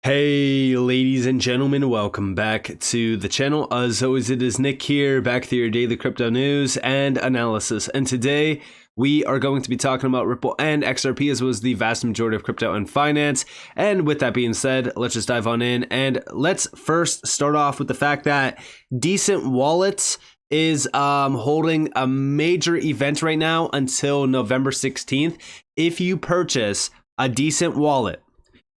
Hey ladies and gentlemen, welcome back to the channel. As always, it is Nick here, back with your daily crypto news and analysis. And today we are going to be talking about Ripple and XRP, as well as the vast majority of crypto and finance. And with that being said, let's just dive on in. And let's first start off with the fact that DCENT Wallets is holding a major event right now until November 16th. If you purchase a DCENT wallet,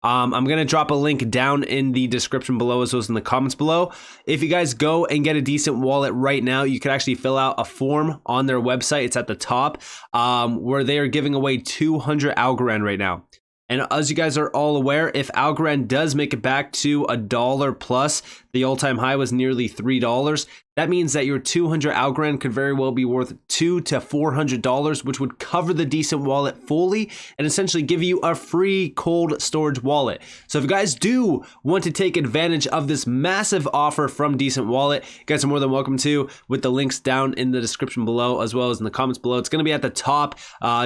I'm going to drop a link down in the description below, as well as in the comments below. If you guys go and get a DCENT wallet right now, you can actually fill out a form on their website. It's at the top, where they are giving away 200 Algorand right now. And as you guys are all aware, if Algorand does make it back to $1 plus, the all-time high was nearly $3. That means that your 200 Algorand could very well be worth $200 to $400, which would cover the DCENT wallet fully and essentially give you a free cold storage wallet. So if you guys do want to take advantage of this massive offer from DCENT Wallet, you guys are more than welcome to, with the links down in the description below, as well as in the comments below. It's going to be at the top,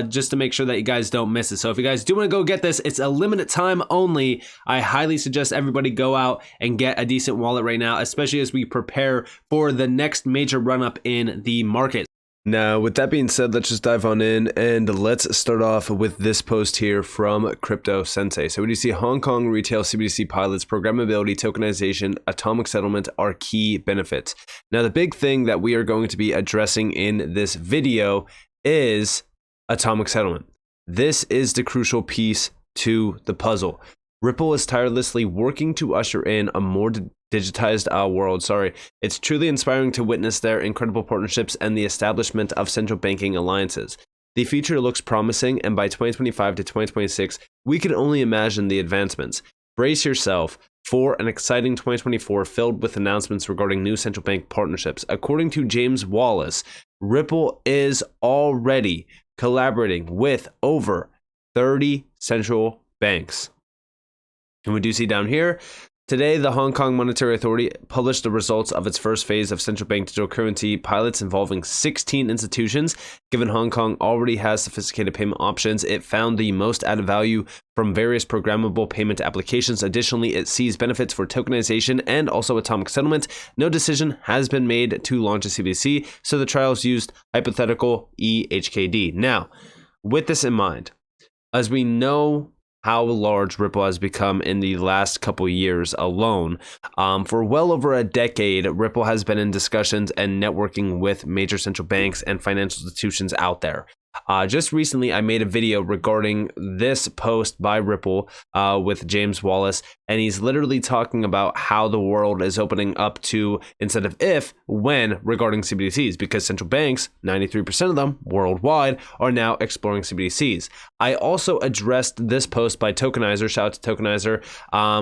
just to make sure that you guys don't miss it. So if you guys do want to go get this, it's a limited time only. I highly suggest everybody go out and get a DCENT wallet right now, especially as we prepare for the next major run up in the market. Now, with that being said, let's just dive on in and let's start off with this post here from Crypto Sensei. So, when you see Hong Kong retail CBDC pilots, programmability, tokenization, atomic settlement are key benefits. Now, the big thing that we are going to be addressing in this video is atomic settlement. This is the crucial piece to the puzzle. Ripple is tirelessly working to usher in a more digitized world. It's truly inspiring to witness their incredible partnerships and the establishment of central banking alliances. The future looks promising, and by 2025 to 2026, we can only imagine the advancements. Brace yourself for an exciting 2024 filled with announcements regarding new central bank partnerships. According to James Wallace, Ripple is already collaborating with over 30 central banks. And we do see down here, today, the Hong Kong Monetary Authority published the results of its first phase of central bank digital currency pilots involving 16 institutions. Given Hong Kong already has sophisticated payment options, it found the most added value from various programmable payment applications. Additionally, it sees benefits for tokenization and also atomic settlement. No decision has been made to launch a CBDC, so the trials used hypothetical EHKD. Now, with this in mind, as we know how large Ripple has become in the last couple years alone. For well over a decade, Ripple has been in discussions and networking with major central banks and financial institutions out there. Just recently, I made a video regarding this post by Ripple with James Wallace, and he's literally talking about how the world is opening up to, instead of if, when, regarding CBDCs, because central banks, 93% of them worldwide, are now exploring CBDCs. I also addressed this post by Tokenizer, shout out to Tokenizer,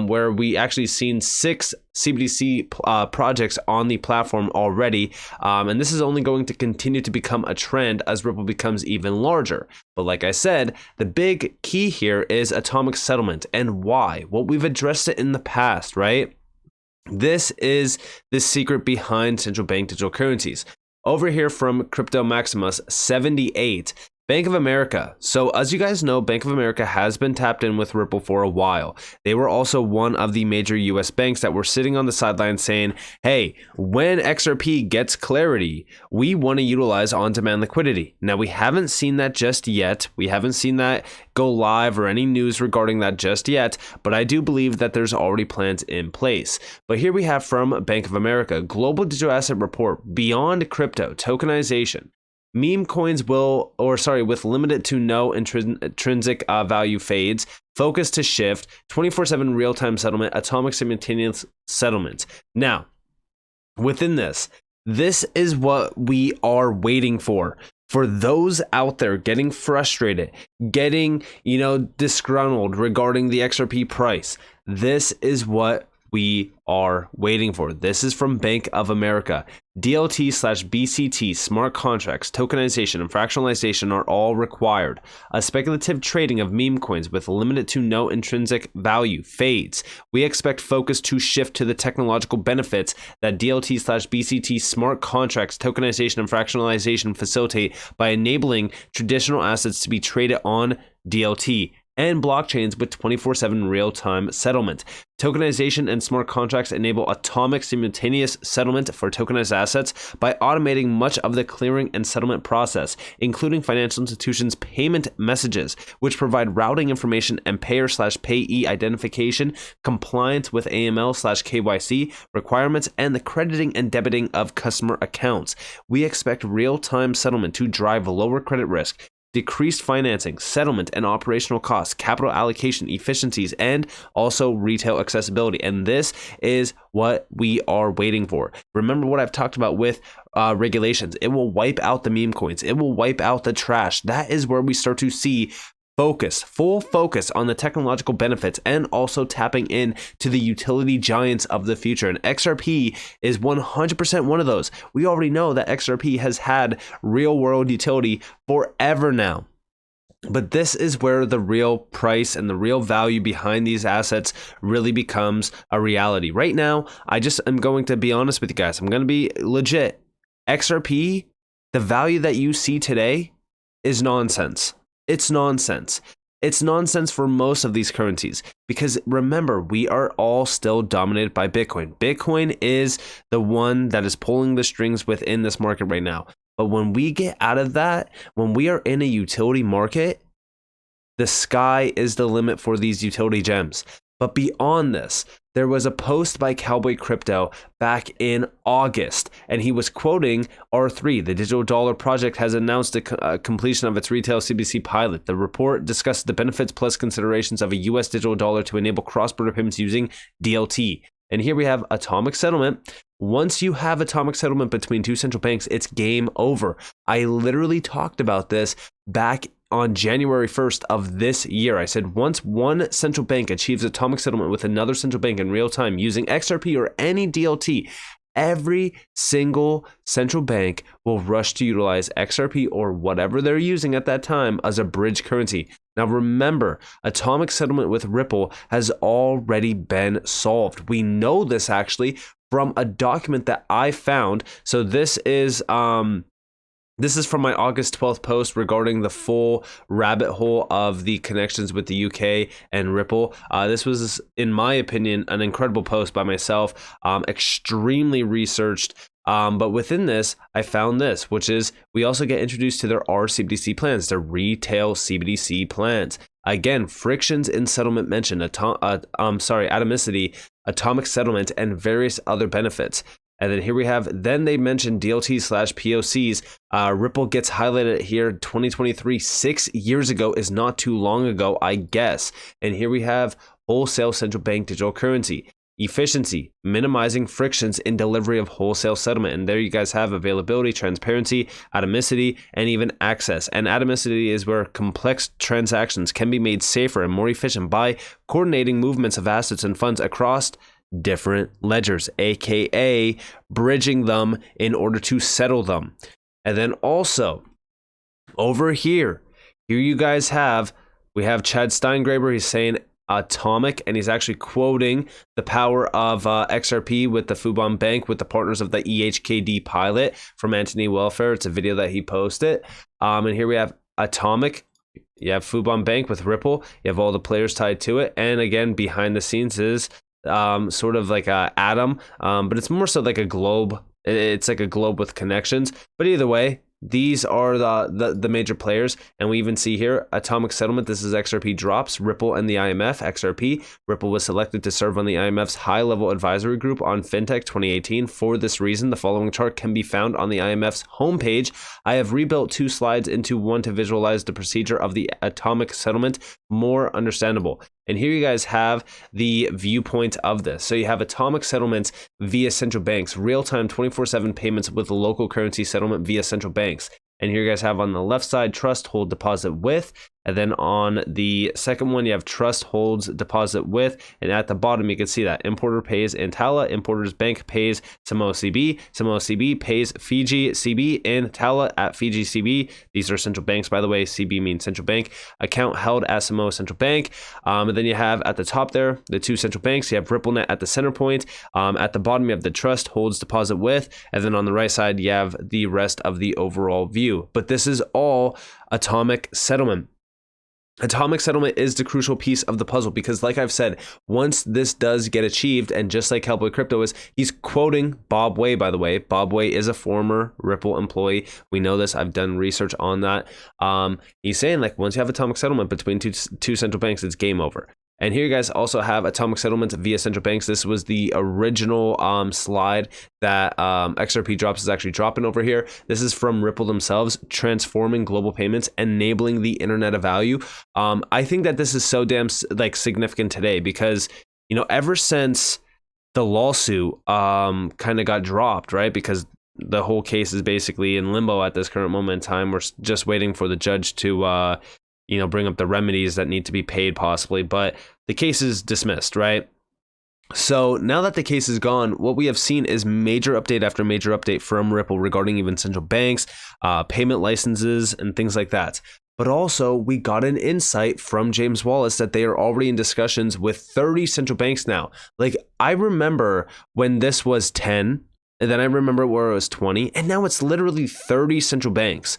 where we actually seen 6 CBDC projects on the platform already, and this is only going to continue to become a trend as Ripple becomes even larger. But like I said, the big key here is atomic settlement. And why? Well, we've addressed it in the past, right? This is the secret behind central bank digital currencies. Over here from Crypto Maximus 78, Bank of America. So as you guys know, Bank of America has been tapped in with Ripple for a while. They were also one of the major US banks that were sitting on the sidelines saying, hey, when XRP gets clarity, we want to utilize on-demand liquidity. Now, we haven't seen that just yet. We haven't seen that go live or any news regarding that just yet, but I do believe that there's already plans in place. But here we have from Bank of America, Global Digital Asset Report, Beyond Crypto, Tokenization. Meme coins with limited to no intrinsic value fades, focus to shift, 24/7 real-time settlement, atomic simultaneous settlement. Now, within this is what we are waiting for. For those out there getting frustrated, getting, disgruntled regarding the XRP price, this is what we are waiting for. This is from Bank of America. DLT/BCT, smart contracts, tokenization, and fractionalization are all required. A speculative trading of meme coins with limited to no intrinsic value fades. We expect focus to shift to the technological benefits that DLT/BCT smart contracts, tokenization, and fractionalization facilitate by enabling traditional assets to be traded on DLT and blockchains with 24/7 real-time settlement. Tokenization and smart contracts enable atomic simultaneous settlement for tokenized assets by automating much of the clearing and settlement process, including financial institutions' payment messages, which provide routing information and payer/payee identification, compliance with AML/KYC requirements, and the crediting and debiting of customer accounts. We expect real-time settlement to drive lower credit risk, decreased financing, settlement and operational costs, capital allocation efficiencies, and also retail accessibility. And this is what we are waiting for. Remember what I've talked about with regulations. It will wipe out the meme coins. It will wipe out the trash. That is where we start to see full focus on the technological benefits and also tapping in to the utility giants of the future. And XRP is 100% one of those. We already know that XRP has had real world utility forever now. But this is where the real price and the real value behind these assets really becomes a reality. Right now, I just am going to be honest with you guys. I'm going to be legit. XRP, the value that you see today is nonsense. It's nonsense. It's nonsense for most of these currencies because remember, we are all still dominated by Bitcoin. Bitcoin is the one that is pulling the strings within this market right now. But when we get out of that, when we are in a utility market, the sky is the limit for these utility gems. But beyond this, there was a post by Cowboy Crypto back in August, and he was quoting R3. The Digital Dollar Project has announced a completion of its retail CBDC pilot. The report discusses the benefits plus considerations of a US digital dollar to enable cross-border payments using DLT. And here we have atomic settlement. Once you have atomic settlement between two central banks, it's game over. I literally talked about this back on January 1st of this year. I said once one central bank achieves atomic settlement with another central bank in real time using XRP or any DLT, every single central bank will rush to utilize XRP or whatever they're using at that time as a bridge currency. Now remember, atomic settlement with Ripple has already been solved. We know this actually from a document that I found. So this is from my August 12th post regarding the full rabbit hole of the connections with the UK and Ripple. This was, in my opinion, an incredible post by myself, extremely researched. But within this, I found this, which is we also get introduced to their RCBDC plans, their retail CBDC plans. Again, frictions in settlement mentioned, atomicity, atomic settlement, and various other benefits. And then here we have, then they mentioned DLT/POCs. Ripple gets highlighted here, 2023, 6 years ago is not too long ago, I guess. And here we have wholesale central bank digital currency. Efficiency, minimizing frictions in delivery of wholesale settlement. And there you guys have availability, transparency, atomicity, and even access. And atomicity is where complex transactions can be made safer and more efficient by coordinating movements of assets and funds across different ledgers, aka bridging them in order to settle them. And then also over here you guys have, we have Chad Steingraber. He's saying atomic, and he's actually quoting the power of XRP with the Fubon Bank with the partners of the EHKD pilot from Anthony Welfare. It's a video that he posted. And here we have atomic. You have Fubon Bank with Ripple. You have all the players tied to it. And again, behind the scenes is sort of like a atom, but it's more so like a globe. It's like a globe with connections. But either way, these are the major players, and we even see here atomic settlement. This is XRP drops, Ripple and the IMF. XRP, Ripple was selected to serve on the IMF's high-level advisory group on FinTech 2018. For this reason, the following chart can be found on the IMF's homepage. I have rebuilt 2 slides into one to visualize the procedure of the atomic settlement more understandable. And here you guys have the viewpoint of this. So you have atomic settlements via central banks, real-time 24/7 payments with local currency settlement via central banks. And here you guys have on the left side, trust, hold, deposit with. And then on the second one, you have trust, holds, deposit with. And at the bottom, you can see that importer pays Intala, importer's bank pays Samoa CB, Samoa CB pays Fiji CB, and Tala at Fiji CB. These are central banks, by the way. CB means central bank. Account held at Samoa Central Bank. And then you have at the top there, the 2 central banks. You have RippleNet at the center point. At the bottom, you have the trust, holds, deposit with. And then on the right side, you have the rest of the overall view. But this is all atomic settlement. atomic settlement is the crucial piece of the puzzle, because like I've said, once this does get achieved, and just like Cowboy Crypto is, he's quoting Bob Way, by the way. Bob Way is a former Ripple employee. We know this. I've done research on that. He's saying, like, once you have atomic settlement between two central banks, it's game over. And here you guys also have atomic settlements via central banks. This was the original slide that XRP Drops is actually dropping over here. This is from Ripple themselves, transforming global payments, enabling the internet of value. I think that this is so damn significant today, because, you know, ever since the lawsuit kind of got dropped, right? Because the whole case is basically in limbo at this current moment in time. We're just waiting for the judge to bring up the remedies that need to be paid possibly, but the case is dismissed, right? So now that the case is gone, what we have seen is major update after major update from Ripple regarding even central banks, payment licenses, and things like that. But also, we got an insight from James Wallace that they are already in discussions with 30 central banks now. Like, I remember when this was 10, and then I remember where it was 20, and now it's literally 30 central banks.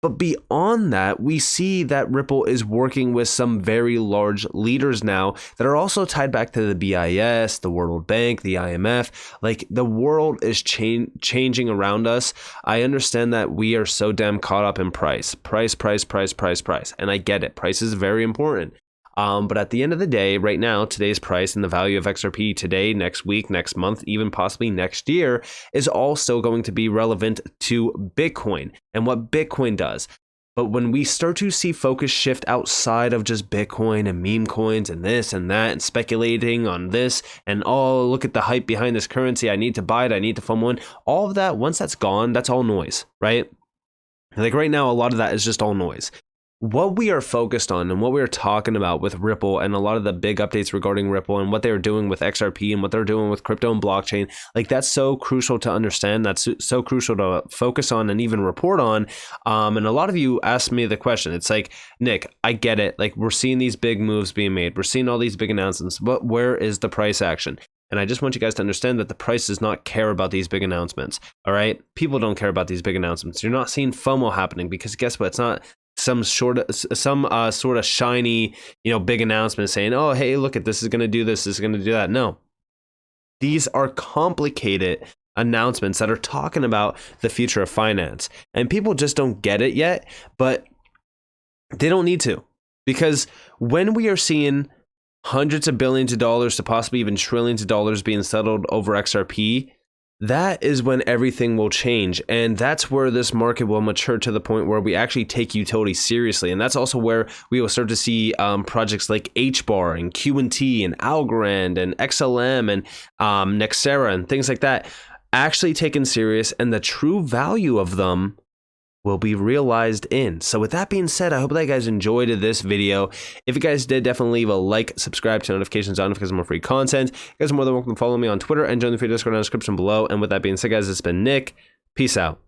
But beyond that, we see that Ripple is working with some very large leaders now that are also tied back to the BIS, the World Bank, the IMF. Like, the world is changing around us. I understand that we are so damn caught up in price. And I get it. Price is very important. But at the end of the day, right now, today's price and the value of XRP today, next week, next month, even possibly next year, is also going to be relevant to Bitcoin and what Bitcoin does. But when we start to see focus shift outside of just Bitcoin and meme coins and this and that and speculating on this and, oh, look at the hype behind this currency, I need to buy it, I need to FOMO in, all of that, once that's gone, that's all noise, right? Like right now, a lot of that is just all noise. What we are focused on and what we are talking about with Ripple and a lot of the big updates regarding Ripple and what they're doing with XRP and what they're doing with crypto and blockchain, like, that's so crucial to understand. That's so crucial to focus on and even report on. And a lot of you asked me the question. It's like, Nick, I get it. Like, we're seeing these big moves being made. We're seeing all these big announcements, but where is the price action? And I just want you guys to understand that the price does not care about these big announcements. All right. People don't care about these big announcements. You're not seeing FOMO happening because guess what? It's not some sort of shiny, big announcement saying, oh, hey, look at this is going to do this is going to do that. No, these are complicated announcements that are talking about the future of finance, and people just don't get it yet, but they don't need to, because when we are seeing hundreds of billions of dollars to possibly even trillions of dollars being settled over XRP, that is when everything will change. And that's where this market will mature to the point where we actually take utility seriously. And that's also where we will start to see projects like HBAR and Q&T and Algorand and XLM and Nexera and things like that actually taken serious, and the true value of them will be realized in. So with that being said, I hope that you guys enjoyed this video. If you guys did, definitely leave a like, subscribe, turn notifications on because more free content. You guys are more than welcome to follow me on Twitter and join the free Discord in the description below. And with that being said, guys, it's been Nick. Peace out.